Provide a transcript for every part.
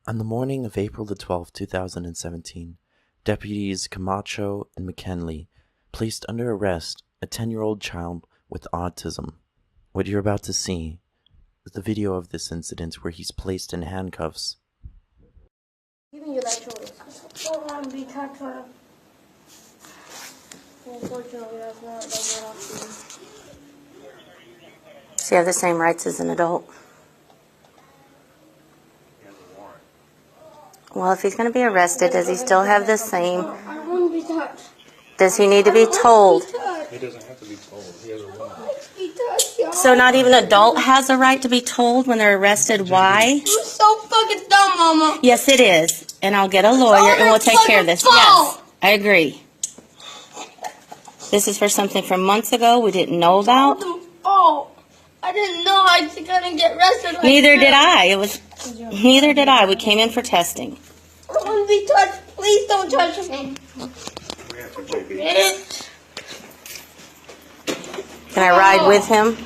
On the morning of April the 12th, 2017, deputies Camacho and McKinley placed under arrest a 10-year-old child with autism. What you're about to see is the video of this incident where he's placed in handcuffs. Giving you that choice. I don't want to be touched by. Unfortunately, that's not an option. Does he have the same rights as an adult? Well, if he's going to be arrested, does he still have the same? I don't want to be touched. Does he need to be told? He doesn't have to be told. He has a right. So not even an adult has a right to be told when they're arrested why? You're so fucking dumb, Mama. Yes, it is. And I'll get a lawyer and we'll take care of this. Yes, I agree. This is for something from months ago we didn't know about. Oh, I didn't know I couldn't get arrested. Like Neither did that. Neither did I. We came in for testing. I don't want to be touched. Please don't touch me. Can I ride with him?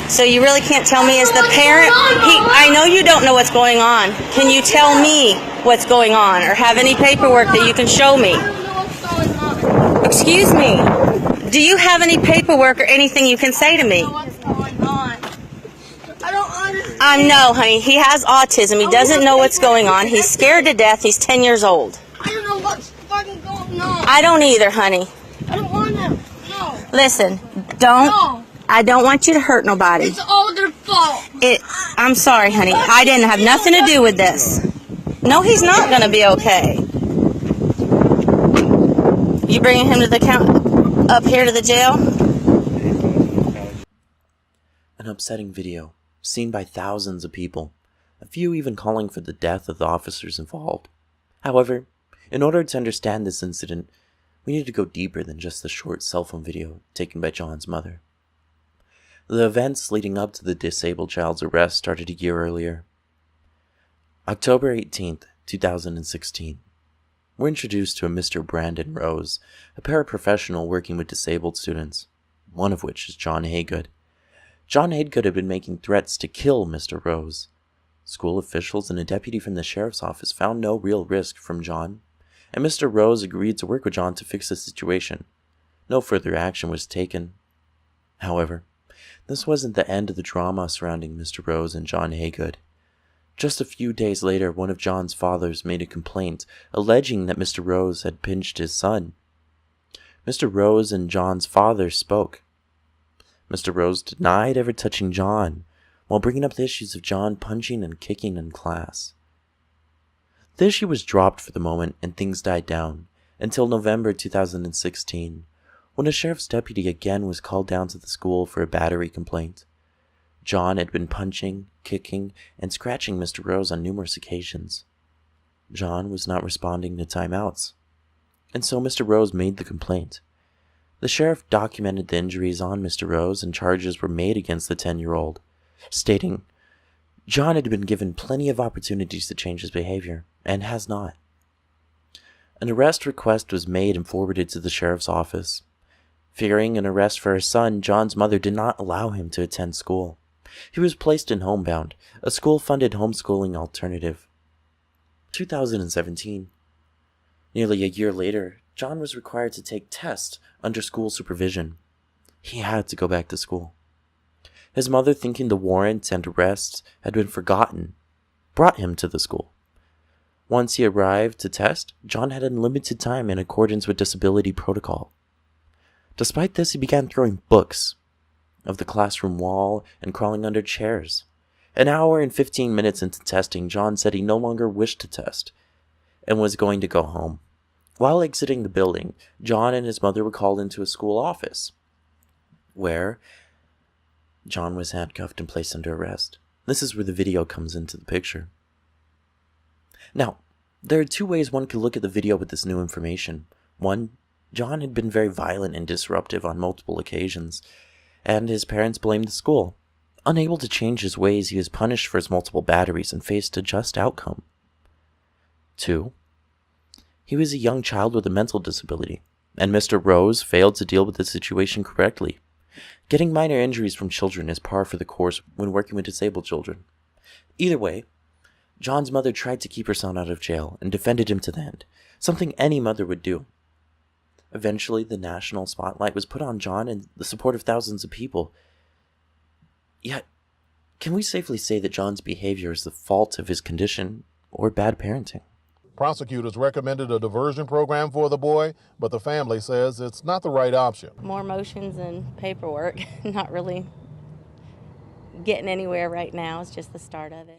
So you really can't tell me as the parent? I know you don't know what's going on. Can you tell me what's going on or have any paperwork that you can show me? I don't know what's going on. Excuse me. Do you have any paperwork or anything you can say to me? I don't know what's going on. I don't understand. No, honey. He has autism. He doesn't know what's going on. He's scared to death. He's 10 years old. I don't know what's fucking going on. I don't either, honey. I don't want to. No. Listen, don't. No. I don't want you to hurt nobody. It's all their fault. I'm sorry, honey. I didn't have nothing to do with this. No, he's not going to be okay. You bringing him to the up here to the jail? An upsetting video, seen by thousands of people, a few even calling for the death of the officers involved. However, in order to understand this incident, we need to go deeper than just the short cell phone video taken by John's mother. The events leading up to the disabled child's arrest started a year earlier. October 18th, 2016. We're introduced to a Mr. Brandon Rose, a paraprofessional working with disabled students, one of which is John Haygood. John Haygood had been making threats to kill Mr. Rose. School officials and a deputy from the sheriff's office found no real risk from John, and Mr. Rose agreed to work with John to fix the situation. No further action was taken. However, this wasn't the end of the drama surrounding Mr. Rose and John Haygood. Just a few days later, one of John's fathers made a complaint, alleging that Mr. Rose had pinched his son. Mr. Rose and John's father spoke. Mr. Rose denied ever touching John, while bringing up the issues of John punching and kicking in class. The issue was dropped for the moment, and things died down, until November 2016, when a sheriff's deputy again was called down to the school for a battery complaint. John had been punching, kicking, and scratching Mr. Rose on numerous occasions. John was not responding to timeouts, and so Mr. Rose made the complaint. The sheriff documented the injuries on Mr. Rose, and charges were made against the 10-year-old, stating, John had been given plenty of opportunities to change his behavior, and has not. An arrest request was made and forwarded to the sheriff's office. Fearing an arrest for her son, John's mother did not allow him to attend school. He was placed in Homebound, a school-funded homeschooling alternative. 2017. Nearly a year later, John was required to take tests under school supervision. He had to go back to school. His mother, thinking the warrant and arrests had been forgotten, brought him to the school. Once he arrived to test, John had unlimited time in accordance with disability protocol. Despite this, he began throwing books of the classroom wall and crawling under chairs. An hour and 15 minutes into testing, John said he no longer wished to test and was going to go home. While exiting the building, John and his mother were called into a school office, where John was handcuffed and placed under arrest. This is where the video comes into the picture. Now, there are two ways one could look at the video with this new information. One, John had been very violent and disruptive on multiple occasions, and his parents blamed the school. Unable to change his ways, he was punished for his multiple batteries and faced a just outcome. 2. He was a young child with a mental disability, and Mr. Rose failed to deal with the situation correctly. Getting minor injuries from children is par for the course when working with disabled children. Either way, John's mother tried to keep her son out of jail and defended him to the end, something any mother would do. Eventually, the national spotlight was put on John and the support of thousands of people. Yet, can we safely say that John's behavior is the fault of his condition or bad parenting? Prosecutors recommended a diversion program for the boy, but the family says it's not the right option. More motions and paperwork, not really getting anywhere right now. It's just the start of it.